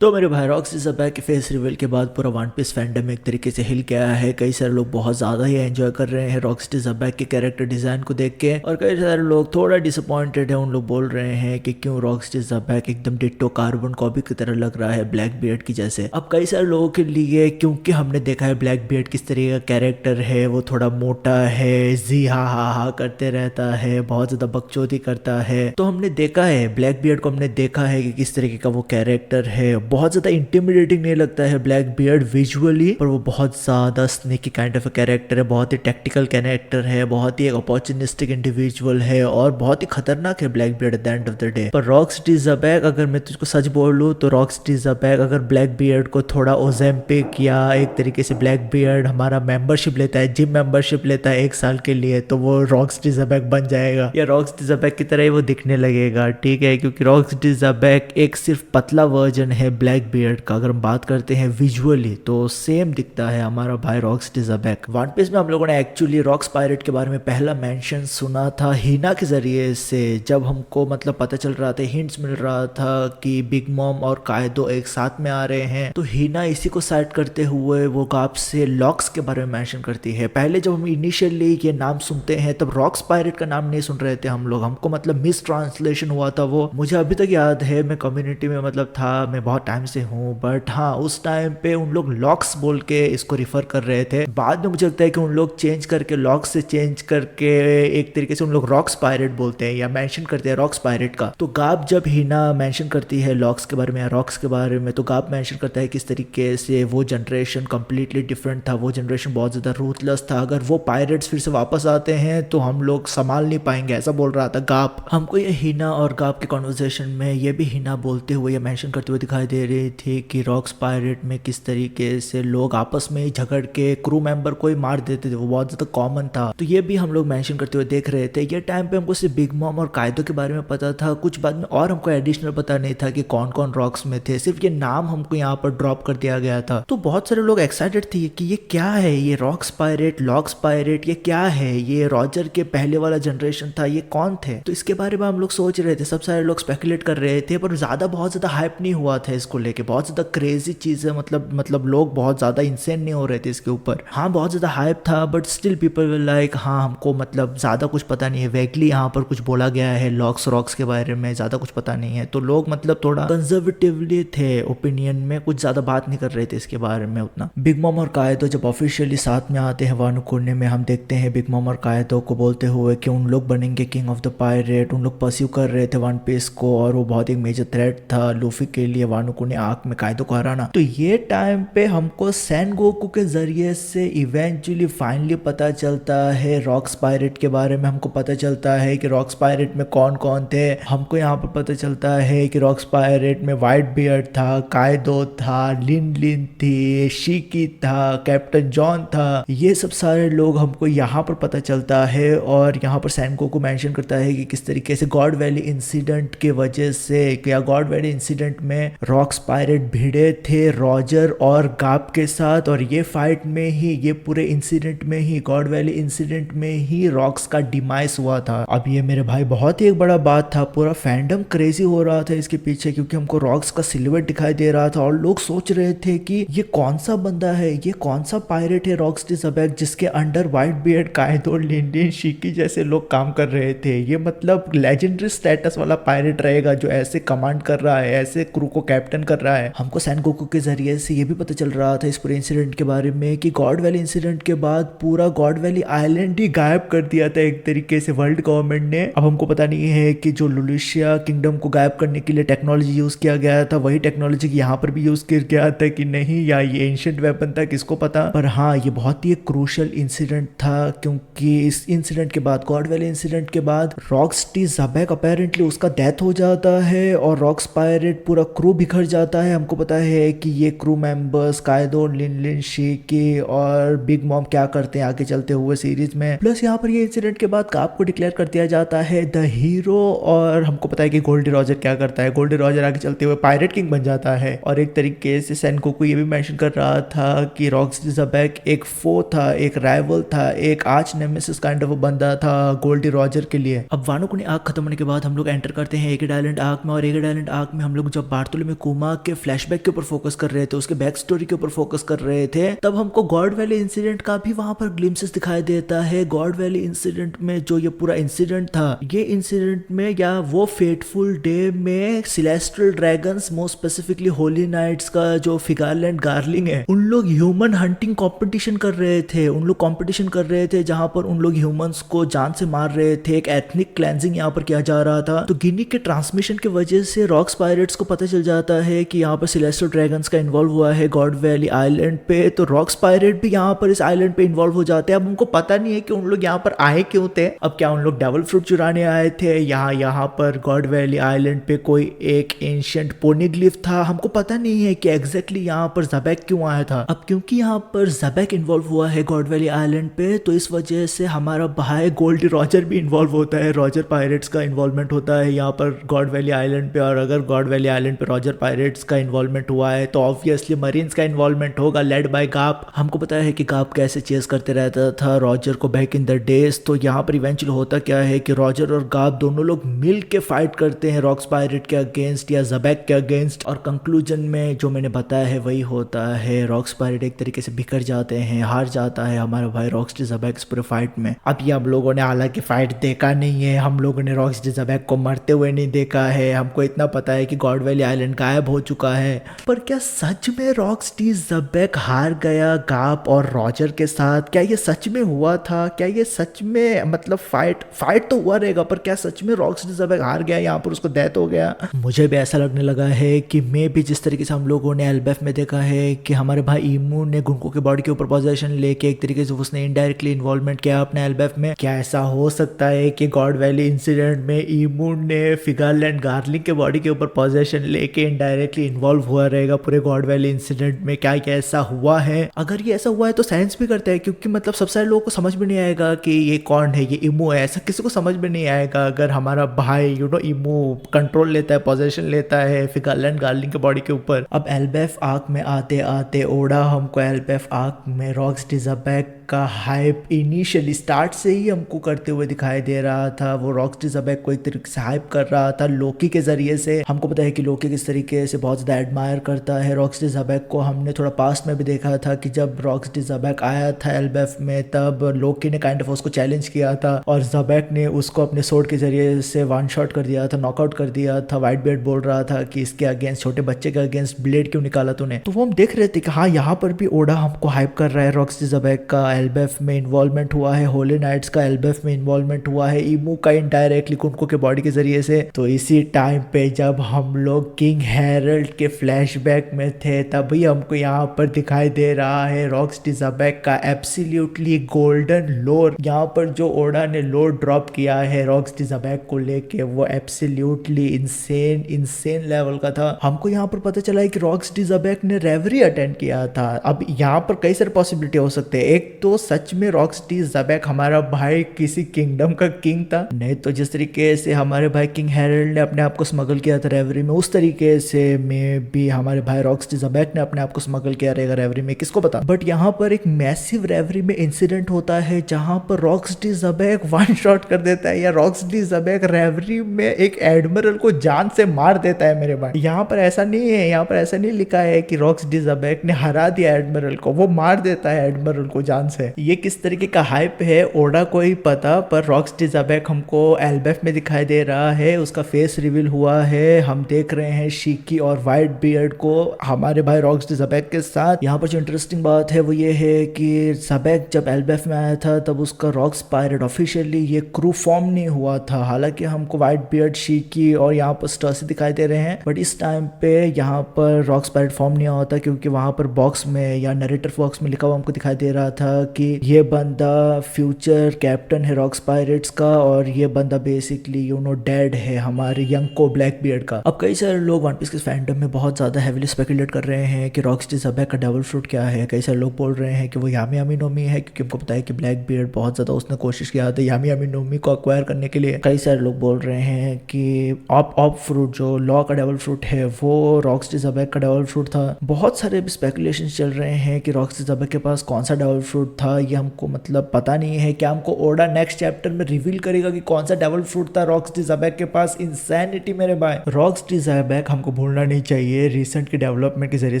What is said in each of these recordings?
तो मेरे भाई रॉक्स इज बैक के फेस रिवील के बाद पूरा वन पीस फैंडम एक तरीके से हिल गया है। कई सारे लोग बहुत ज़्यादा ही एंजॉय कर रहे हैं रॉक्स इज बैक के कैरेक्टर डिज़ाइन को देख के, और कई सारे लोग थोड़ा डिसअपॉइंटेड है। उन लोग बोल रहे हैं कि क्यों रॉक्स इज बैक एकदम डिट्टो कार्बन कॉपी की तरह लग रहा है ब्लैक बियर्ड की जैसे। अब कई सारे लोगों के लिए, क्योंकि हमने देखा है ब्लैक बियर्ड किस तरीके का कैरेक्टर है, वो थोड़ा मोटा है, जी हा करते रहता है, बहुत ज़्यादा बकचोदी करता है। तो हमने देखा है ब्लैक बियर्ड को, हमने देखा है कि किस तरीके का वो कैरेक्टर है। बहुत ज्यादा इंटिमिडेटिंग नहीं लगता है ब्लैक बियर्ड विजुअली, पर वो बहुत ज्यादा स्नेकी काइंड ऑफ कैरेक्टर है, बहुत ही टैक्टिकल कैरेक्टर है, बहुत ही एक अपॉर्चुनिस्टिक इंडिविजुअल है और बहुत ही खतरनाक है black beard at the end of the day. पर रॉक्सटी ज़बैक, अगर मैं तुझको सच बोलूं तो रॉक्सटी ज़बैक अगर ब्लैक बियर्ड को थोड़ा ओजेम्पिक या एक तरीके से ब्लैक बियर्ड हमारा मेंबरशिप लेता है, जिम मेंबरशिप लेता है 1 साल के लिए, तो वो रॉक्सटी ज़बैक बन जाएगा या रॉक्सटी ज़बैक की तरह ही वो दिखने लगेगा। ठीक है, क्योंकि रॉक्सटी ज़बैक एक सिर्फ पतला वर्जन है ब्लैक बियर्ड का। अगर हम बात करते हैं विजुअली तो सेम दिखता है हमारा भाई रॉक्सटी ज़बैक। वन पीस में हम लोगों ने एक्चुअली रॉक्स पायरेट के बारे में पहला मेंशन सुना था हिना के जरिए से, जब हमको मतलब पता चल रहा था, हिंट्स मिल रहा था कि बिग मॉम और कायदो एक साथ में आ रहे हैं। तो हिना इसी को साइड करते हुए वो गाप से लॉक्स के बारे में मेंशन करती है। पहले जब हम इनिशियली ये नाम सुनते हैं तब रॉक्स पायरेट का नाम नहीं सुन रहे थे हम लोग, हमको मतलब मिस ट्रांसलेशन हुआ था वो, मुझे अभी तक याद है। मैं कम्युनिटी में मतलब था, मैं बहुत टाइम से हूँ, बट हाँ उस टाइम पे उन लोग लॉक्स बोल के इसको रिफर कर रहे थे। बाद में मुझे लगता है कि उन लोग चेंज करके लॉक्स से चेंज करके एक तरीके से उन लोग रॉक्स पायरेट बोलते हैं या मेंशन करते हैं रॉक्स पायरेट का। तो गाप जब हिना मेंशन करती है लॉक्स के बारे में या रॉक्स के बारे में, तो गाप मेंशन करता है किस तरीके से वो जनरेशन कंप्लीटली डिफरेंट था, वो जनरेशन बहुत ज्यादा रूथलेस था। अगर वो पायरेट्स फिर से वापस आते हैं तो हम लोग संभाल नहीं पाएंगे, ऐसा बोल रहा था गाप। हमको ये हिना और गाप के कॉन्वर्सेशन में ये भी हिना बोलते हुए या मेंशन करते हुए दिखाई दे रही थी कि रॉक्स पायरेट में किस तरीके से लोग आपस में ही झगड़ के क्रू मेंबर को ही मार देते थे, वो बहुत ज्यादा कॉमन था। तो ये भी हम लोग मेंशन करते हुए देख रहे थे। ये टाइम पे हमको सिर्फ बिग मॉम और कायदो के बारे में पता था, कुछ बाद में और हमको एडिशनल पता नहीं था कि कौन कौन रॉक्स में थे, सिर्फ ये नाम हमको यहाँ पर ड्रॉप कर दिया गया था। तो बहुत सारे लोग एक्साइटेड थे कि ये क्या है, ये रॉक्स पायरेट, लॉक्स पायरेट, ये क्या है, ये रॉजर के पहले वाला जनरेशन था, ये कौन थे। तो इसके बारे में हम लोग सोच रहे थे, सब सारे लोग स्पेकुलेट कर रहे थे, पर बहुत ज्यादा हाइप नहीं हुआ था इसको लेके, बहुत ज्यादा क्रेजी चीज है, मतलब लोग बहुत ज्यादा इंसेन नहीं हो रहे थे इसके ऊपर। हाँ बहुत ज्यादा हाइप था, but still people will like, हाँ हमको मतलब ज्यादा कुछ पता नहीं है, वैगली यहाँ पर कुछ बोला गया है लॉक्स रॉक्स के बारे में, ज्यादा कुछ पता नहीं है। तो लोग मतलब थोड़ा कंजर्वेटिवली थे ओपिनियन में, कुछ ज्यादा बात नहीं कर रहे थे इसके बारे में उतना। बिग मॉम और कायदो जब ऑफिशियली साथ में आते हैं वानो कुने में, हम देखते हैं बिग मॉम और कायदो को बोलते हुए कि उन लोग बनेंगे किंग ऑफ द पायरेट। उन लोग परस्यू कर रहे थे वन पीस को और वो बहुत एक मेजर थ्रेट था लूफी के लिए, वानो कुने आंख में कायदो को हराना। तो ये टाइम पे हमको सेनगोकू के जरिए से इवेंचुअली फाइनली पता चलता है रॉक्स पायरेट के बारे में। हमको पता चलता है कि रॉक्स पायरेट में कौन कौन थे। हमको यहाँ पर पता चलता है कि रॉक्स पायरेट में व्हाइट बियर्ड था, कायदो था, लिन लिन थी, शिकी था, कैप्टन जॉन था, ये सब सारे लोग हमको यहाँ पर पता चलता है। और यहाँ पर सेनगोकू मेंशन करता है कि किस तरीके से गॉड वैली इंसिडेंट के वजह से, क्या गॉड वैली इंसिडेंट में रॉक्स पायरेट भिड़े थे रॉजर और गाप के साथ, और ये फाइट में ही, ये पूरे इंसिडेंट में ही, गॉड वैली इंसिडेंट में ही रॉक्स का डिमाइस हुआ था। अब ये मेरे भाई बहुत ही एक बड़ा बात था, पूरा फैंडम क्रेजी हो रहा था इसके पीछे, क्योंकि हमको रॉक्स का सिल्हूट दिखाई दे रहा था और लोग सोच रहे थे कि ये कौन सा बंदा है, ये कौन सा पायरेट है रॉक्सटी ज़बैक जिसके अंडर व्हाइट बियर्ड, कायदो, लिंडिन, शिकी जैसे लोग काम कर रहे थे। ये मतलब लेजेंडरी स्टेटस वाला पायरेट रहेगा जो ऐसे कमांड कर रहा है, ऐसे क्रू को कैप्टन कर रहा है। हमको सेनगोकू के जरिए से ये भी पता चल रहा था इस पूरे इंसिडेंट के बारे में कि गॉड वैली इंसिडेंट के बाद पूरा गॉड वैली आइलैंड ही गायब कर दिया था एक तरीके से वर्ल्ड गवर्नमेंट ने। अब हमको पता नहीं है कि जो लुलिशिया किंगडम को गायब करने के लिए टेक्नोलॉजी यूज किया गया था, वही टेक्नोलॉजी यहाँ पर भी यूज किया गया था कि नहीं, या ये एंशिएंट वेपन था, किसको पता। पर हाँ ये बहुत ही एक क्रूशियल इंसिडेंट था, क्योंकि इस इंसिडेंट के बाद, गॉड वैली इंसिडेंट के बाद, रॉक्सटी ज़बैक अपेरेंटली उसका डेथ हो जाता है और रॉक्स पायरेट पूरा क्रू बिखर जाता है। हमको पता है कि ये क्रू मेंबर्स कायदो, लिन लिन, शिकी और बिग मॉम क्या करते हैं आगे चलते हुए सीरीज में। प्लस यहाँ पर ये इंसिडेंट के बाद काप को डिक्लेयर कर दिया जाता है द हीरो, और हमको पता है कि गोल्डी रॉजर क्या करता है, गोल्डी रॉजर आगे चलते हुए पायरेट किंग बन जाता है। और एक तरीके से सेनगोकू ये भी मेंशन कर रहा था कि रॉक्सटी ज़बैक एक फो था, एक राइवल था, एक आर्च नेमेसिस काइंड ऑफ बंदा था गोल्डी रॉजर के लिए। अब वानो कुने आर्क खत्म होने के बाद हम लोग एंटर करते हैं एगिड आइलैंड आर्क में, और एगिड आइलैंड आर्क में हम लोग जब बार्टोलोमेव अकुमा के फ्लैशबैक के ऊपर फोकस कर रहे थे, उसके बैक स्टोरी के ऊपर फोकस कर रहे थे, तब हमको गॉड वैली इंसिडेंट का भी वहां पर ग्लिम्सेस दिखाई देता है। गॉड वैली इंसिडेंट में जो ये पूरा इंसिडेंट था, ये इंसिडेंट में या वो फेटफुल डे में celestial dragons, most specifically holy knights का जो फिगारलैंड गार्लिंग है, उन लोग ह्यूमन हंटिंग कंपटीशन कर रहे थे। उन लोग कंपटीशन कर रहे थे जहां पर उन लोग ह्यूमंस को जान से मार रहे थे। एक एथनिक क्लेंजिंग यहाँ पर किया जा रहा था। तो गिनी के ट्रांसमिशन की वजह से रॉक्स पायरेट्स को पता चल जाता है कि यहाँ पर सिलेस्टियल ड्रैगन्स का इन्वॉल्व हुआ है गॉड वैली आइलैंड पे। तो रॉक्स पायरेट भी यहाँ पर इस आइलैंड पे इन्वॉल्व हो जाते हैं। अब उनको पता नहीं है कि उन लोग यहाँ पर आए क्यों थे। अब क्या उन लोग डेवल फ्रूट चुराने आए थे, यहाँ पर गॉड वैली आइलैंड पे कोई एक एंशिएंट पोनिग्लिफ था, हमको पता नहीं है कि एग्जैक्टली यहाँ पर ज़बैक क्यों आया था। अब क्योंकि यहाँ पर ज़बैक इन्वॉल्व हुआ है गॉड वैली आइलैंड पे, तो इस वजह से हमारा भाई गोल्डी रॉजर भी इन्वॉल्व होता है। रॉजर पायरेट्स का इन्वॉल्वमेंट होता है यहाँ पर गॉड वैली आइलैंड पे। और अगर गॉड वैली आइलैंड पे रॉजर पायरेट्स का इन्वॉल्वमेंट हुआ है तो ऑब्वियसली मरीन्स का इन्वॉल्वमेंट होगा, लेड बाय गाप। हमको पता है कि गाप कैसे चेस करते रहता था रॉजर को बैक इन द डेज। तो यहाँ पर इवेंचुअली होता क्या है कि रॉजर और गाप दोनों लोग मिल के फाइट करते हैं रॉक्स पायरेट के अगेंस्ट या ज़बैक के अगेंस्ट। और कंक्लूजन में जो मैंने बताया है वही होता है, रॉक्स पायरेट एक तरीके से बिखर जाते हैं, हार जाता है हमारा भाई रॉक्स ज़बैक इस पूरे फाइट में। अब ये हम लोगों ने हालांकि फाइट देखा नहीं है, हम लोगों ने रॉक्स ज़बैक को मरते हुए नहीं देखा है। हमको इतना पता है कि गॉड वैली आइलैंड गायब हो चुका है। पर क्या सच में रॉक्स ज़बैक हार गया गाप और रॉजर के साथ? क्या ये सच में हुआ था? क्या ये सच में मतलब फाइट तो हुआ रहेगा, पर क्या सच में रॉक्स ज़बैक हार गया, यहाँ पर उसको डेथ हो गया? मुझे भी ऐसा लगने लगा है कि मे भी जिस तरीके से हम लोगों ने एल्बेफ में देखा है कि हमारे भाई ईमू ने गुनको की बॉडी के ऊपर पोजेशन लेके एक तरीके से उसने इनडायरेक्टली इन्वॉल्वमेंट किया अपने एल्बेफ में। क्या ऐसा हो सकता है कि गॉड वैली इंसिडेंट में ईमू ने फिगारलैंड गार्लिंग के बॉडी के ऊपर पोजेशन लेके इनडायरेक्टली इन्वॉल्व हुआ रहेगा पूरे गॉड वैली इंसिडेंट में? क्या ऐसा हुआ है? अगर ये ऐसा हुआ है तो साइंस भी करता है, क्योंकि मतलब सब सारे लोगों को समझ में नहीं आएगा कि ये कौन है, ये ईमू है, ऐसा किसी को समझ में नहीं आएगा अगर हमारा भाई ईमू कंट्रोल लेता है, पोजेशन लेता है फिगारलैंड गार्लिंग के बॉडी के ऊपर। अब एल्बेफ आर्क में आते आते ओडा हमको एल्बेफ आर्क में रॉक्स ज़बैक का हाइप इनिशियली स्टार्ट से ही हमको करते हुए दिखाई दे रहा था। वो रॉक्स ज़बैक को एक तरीके से हाइप कर रहा था लोकी के जरिए से। हमको पता है कि लोकी किस तरीके से बहुत ज़्यादा एडमायर करता है रॉक्स ज़बैक को। हमने थोड़ा पास्ट में भी देखा था कि जब रॉक्स ज़बैक आया था एल्बेफ में, तब लोकी ने काइंड ऑफ उसको चैलेंज किया था और ज़बैक ने उसको अपने सोर्ड के जरिए से वन शॉट कर दिया था, नॉकआउट कर दिया था। व्हाइट बियर्ड बोल रहा था कि इसके अगेंस्ट, छोटे बच्चे के अगेंस्ट ब्लेड क्यों निकाला तूने? तो वो हम देख रहे थे कि हाँ, यहाँ पर भी ओडा हमको हाइप कर रहा है रॉक्स ज़बैक का एल्बेफ में इन्वॉल्वमेंट हुआ है, होली नाइट्स का एल्बेफ में इन्वॉल्वमेंट हुआ है, ईमू का इनडायरेक्टली कुनको के बॉडी के जरिए से। तो इसी टाइम पे जब हम लोग किंग हेरल्ड के फ्लैशबैक में थे, तभी हमको यहाँ पर दिखाई दे रहा है रॉक्स ज़बैक का एब्सोल्युटली गोल्डन लोर। यहाँ पर जो ओडा ने लोर ड्रॉप किया है रॉक्स ज़बैक को लेके, वो एब्सोल्युटली इंसेन लेवल का था। हमको यहाँ पर पता चला है कि रॉक्स ज़बैक ने रेवरी अटेंड किया था। अब यहाँ पर कई सारे पॉसिबिलिटी हो सकते हैं। एक तो सच में रॉक्स ज़बैक हमारा भाई किसी किंगडम का किंग था, नहीं तो जिस तरीके से हमारे भाई किंग हेरल्ड ने अपने आप को स्मगल किया था रेवरी में, उस तरीके से में भी हमारे भाई रॉक्स ज़बैक ने अपने आप को स्मगल किया रहेगा रेवरी में, किसको पता। बट यहाँ पर एक मैसिव रेवरी में इंसिडेंट होता है जहां पर रॉक्स ज़बैक वन शॉट कर देता है, या रॉक्स ज़बैक रेवरी में एक एडमिरल को जान से मार देता है मेरे भाई। यहाँ पर ऐसा नहीं है, यहाँ पर ऐसा नहीं लिखा है कि रॉक्स ज़बैक ने हरा दिया एडमिरल को, वो मार देता है एडमिरल को जान से। ये किस तरीके का हाइप है ओडा को ही पता, पर रॉक्स ज़बैक हमको एल्बेफ में दिखाई दे रहा है। उसका फेस रिवील हुआ है, हम देख रहे हैं शीकी और व्हाइट बियर्ड को हमारे भाई रॉक्स ज़बैक के साथ। यहाँ पर जो इंटरेस्टिंग बात है वो ये है कि ज़बैक जब एल्बेफ में आया था तब उसका रॉक्स पायरेट ऑफिशियली ये क्रू फॉर्म नहीं हुआ था। हालांकि हमको व्हाइट बियर्ड, शीकी और यहाँ पर स्टर्सी दिखाई दे रहे हैं, बट इस टाइम पे यहाँ पर रॉक्स पायरेट फॉर्म नहीं हुआ था, क्योंकि वहां पर बॉक्स में या नरेटर बॉक्स में लिखा हुआ हमको दिखाई दे रहा था कि ये बंदा फ्यूचर कैप्टन है रॉक्स पायरेट्स का, और ये बंदा बेसिकली डेड है हमारे यंको ब्लैक बियर्ड का। अब कई सारे लोग वन पीस के फैंडम में बहुत ज्यादा हेविली स्पेकुलेट कर रहे हैं कि रॉक्स ज़बैक का डेविल फ्रूट क्या है। कई सारे लोग बोल रहे हैं कि वो यामी यामी नोमी है, क्योंकि हमको पता है कि ब्लैक बियर्ड बहुत ज्यादा उसने कोशिश किया था यामी यामी नोमी को अक्वायर करने के लिए। कई सारे लोग बोल रहे हैं कि ऑप फ्रूट जो लॉ का डेविल फ्रूट है वो रॉक्स ज़बैक का डेविल फ्रूट था। बहुत सारे स्पेकुलेशन चल रहे हैं कि रॉक्स ज़बैक के पास कौन सा डेविल फ्रूट फ्रूट था ये हमको मतलब पता नहीं है। क्या हमको ओडा नेक्स्ट चैप्टर में रिवील करेगा कि कौन सा डेवल फ्रूट था रॉक्सटी ज़बैक के पास? इंसैनिटी मेरे भाई। रॉक्सटी ज़बैक हमको भूलना नहीं चाहिए, रिसेंट के डेवलपमेंट के जरिए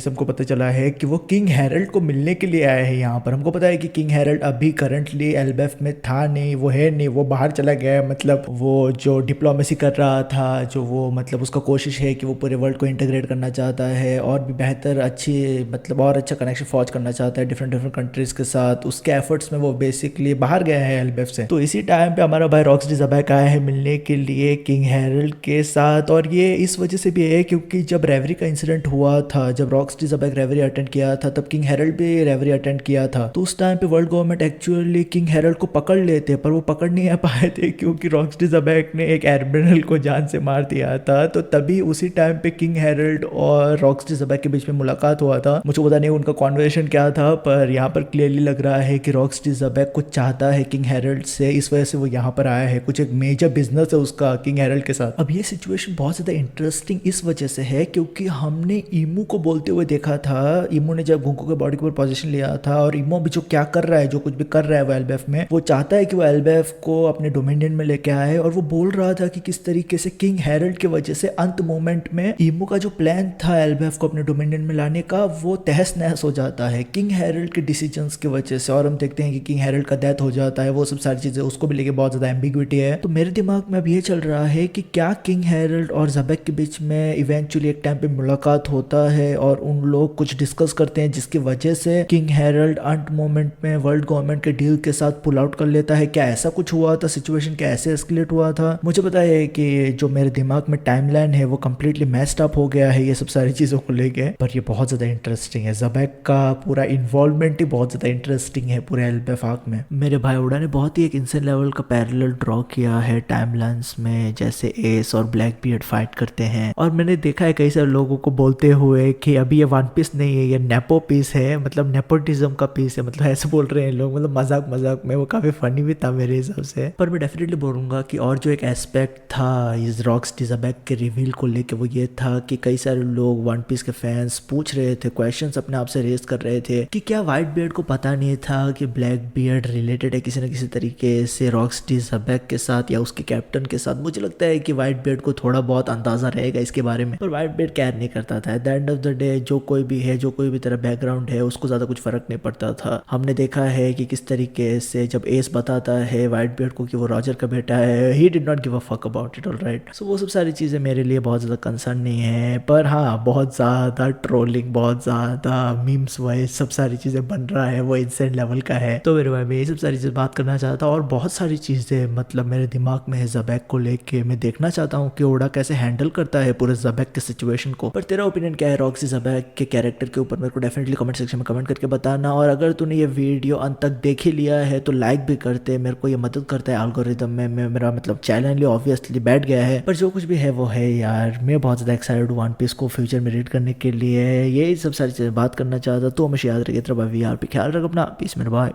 से हमको पता चला है कि वो किंग हेरल्ड को मिलने के लिए आए हैं यहाँ पर। हमको पता है कि किंग हेरल्ड अभी करंटली एल्बेफ में था नहीं, वो है नहीं, वो बाहर चला गया है। मतलब वो जो डिप्लोमेसी कर रहा था, जो वो मतलब उसका कोशिश है कि वो पूरे वर्ल्ड को इंटीग्रेट करना चाहता है और भी बेहतर अच्छी मतलब और अच्छा कनेक्शन फॉर्ज करना चाहता है डिफरेंट डिफरेंट कंट्रीज के साथ। उसके एफर्ट्स में वो बेसिकली बाहर गया है एल्बेफ से। तो इसी टाइम पे हमारा भाई रॉक्सटी ज़बैक आया है मिलने के लिए किंग हेरल्ड के साथ। और ये इस वजह से भी है क्योंकि जब रेवरी का इंसिडेंट हुआ था, जब रॉक्सटी ज़बैक रेवरी अटेंड किया था, तब किंग हेरल्ड भी रेवरी अटेंड किया था। तो उस टाइम पे world government actually king Harold को पकड़ लेते, पर वो पकड़ नहीं आ पाए थे क्योंकि रॉक्सटी ज़बैक ने एक एडमिरल को जान से मार दिया था। तो तभी उसी टाइम पे किंग हेरल्ड और रॉक्सटी ज़बैक के बीच में मुलाकात हुआ था। मुझे पता नहीं उनका कॉन्वर्सेशन क्या था, पर यहाँ पर क्लियरली लग रहा है कि रॉक्सटी ज़बैक कुछ चाहता है किंग हेरल्ड से, इस वजह से वो यहाँ पर आया है। कुछ एक मेजर बिजनेस है उसका किंग हेरल्ड के साथ। अब ये सिचुएशन बहुत ज़्यादा इंटरेस्टिंग इस वजह से है क्योंकि हमने ईमू को बोलते हुए देखा था। ईमू ने जब गुंको के बॉडी के ऊपर पोजीशन लिया था, और ईमू अभी जो क्या कर रहा है, जो कुछ भी कर रहा है वो एल्बेफ में, वो चाहता है कि वो एल्बेफ को अपने डोमिनियन में लेके आए। और वो बोल रहा था कि किस तरीके से किंग हेरल्ड की वजह से अंत मोमेंट में ईमू का जो प्लान था एल्बेफ को अपने डोमिनियन में लाने का, वो तहस नहस हो जाता है किंग हेरल्ड के डिसीजंस की वजह से। और हम देखते हैं कि किंग हेरल्ड का डेथ हो जाता है, वो सब सारी चीजें उसको भी लेके बहुत ज्यादा एम्बिग्विटी है। तो मेरे दिमाग में अब ये चल रहा है कि क्या किंग हेरल्ड और ज़बैक के बीच में इवेंचुअली एक टाइम पे मुलाकात होता है और उन लोग कुछ डिस्कस करते हैं जिसकी वजह से किंग हेरल्ड अंत मोमेंट में वर्ल्ड गवर्नमेंट के डील के साथ पुल आउट कर लेता है। क्या ऐसा कुछ हुआ था? सिचुएशन क्या ऐसे एस्केलेट हुआ था? मुझे पता है कि जो मेरे दिमाग में टाइमलाइन है वो कंप्लीटली मैस्ड अप हो गया है ये सब सारी चीजों को लेके, पर ये बहुत ज्यादा इंटरेस्टिंग है। ज़बैक का पूरा इन्वॉल्वमेंट ही बहुत ज्यादा इंटरेस्टिंग है पूरे एल्बेफ आर्क में। मेरे भाई ओडा ने बहुत ही एक इंसान लेवल का पैरेलल ड्रॉ किया है टाइमलाइंस में, जैसे एस और ब्लैक बियर्ड फाइट करते हैं। और मैंने देखा है कई सारे लोगों को बोलते हुए कि अभी ये वन पीस नहीं है, ये नेपो पीस है, मतलब नेपोटिज्म का पीस है, मतलब ऐसे बोल रहे हैं लोग, मतलब मजाक मजाक में। वो काफी फनी भी था मेरे हिसाब से। पर मैं डेफिनेटली बोलूंगा कि और जो एक एस्पेक्ट था इस रॉक्सटी ज़बैक के रिवील को लेके, वो ये था कि कई सारे लोग वन पीस के फैंस पूछ रहे थे, क्वेश्चंस अपने आप से रेज कर रहे थे कि क्या व्हाइट बियर्ड को पता नहीं था कि ब्लैक बियर्ड रिलेटेड है किसी न किसी तरीके से रॉक्सटी ज़बैक के साथ या उसके कैप्टन के साथ। मुझे लगता है कि व्हाइट बियर्ड को थोड़ा बहुत अंदाजा रहेगा इसके बारे में, पर व्हाइट बियर्ड केयर नहीं करता था। At the end of the day जो कोई भी है, जो कोई भी तेरा बैकग्राउंड है, उसको ज्यादा कुछ फर्क नहीं पड़ता था। हमने देखा है कि किस तरीके से जब एस बताता है व्हाइट बियर्ड को कि वो रॉजर का बेटा है, he did not give a fuck about it. Alright, so वो सब सारी चीजें मेरे लिए बहुत ज्यादा कंसर्न नहीं है। पर हाँ, बहुत ज्यादा ट्रोलिंग, बहुत ज्यादा मीम्स वाइज सब सारी चीजें बन रहा है, वो इंसेंट लेवल का है। तो मेरे भाई मैं ये सब सारी चीजें बात करना चाहता हूँ, और बहुत सारी चीजें मतलब मेरे दिमाग में है ज़बैक को लेके। मैं देखना चाहता हूँ कि ओडा कैसे हैंडल करता है पूरे ज़बैक के सिचुएशन को। पर तेरा ओपिनियन क्या है रॉक्सी ज़बैक के कैरेक्टर के ऊपर? मेरे को डेफिनेटली कमेंट सेक्शन में कमेंट करके बताना। और अगर तूने ये वीडियो अंत तक देख ही लिया है तो लाइक भी करते, मेरे को ये मदद करता है एल्गोरिदम में। मेरा मतलब चैनल ऑब्वियसली बैठ गया है, पर जो कुछ भी है वो है यार। मैं बहुत ज़्यादा एक्साइटेड हूँ वन पीस को फ्यूचर में रीड करने के लिए। यही सब सारी चीज़ें बात करना चाहता। तो हमेशा याद रखिए, तेरा भाई VR पे ख्याल रख अपना। पीस मेरे भाई।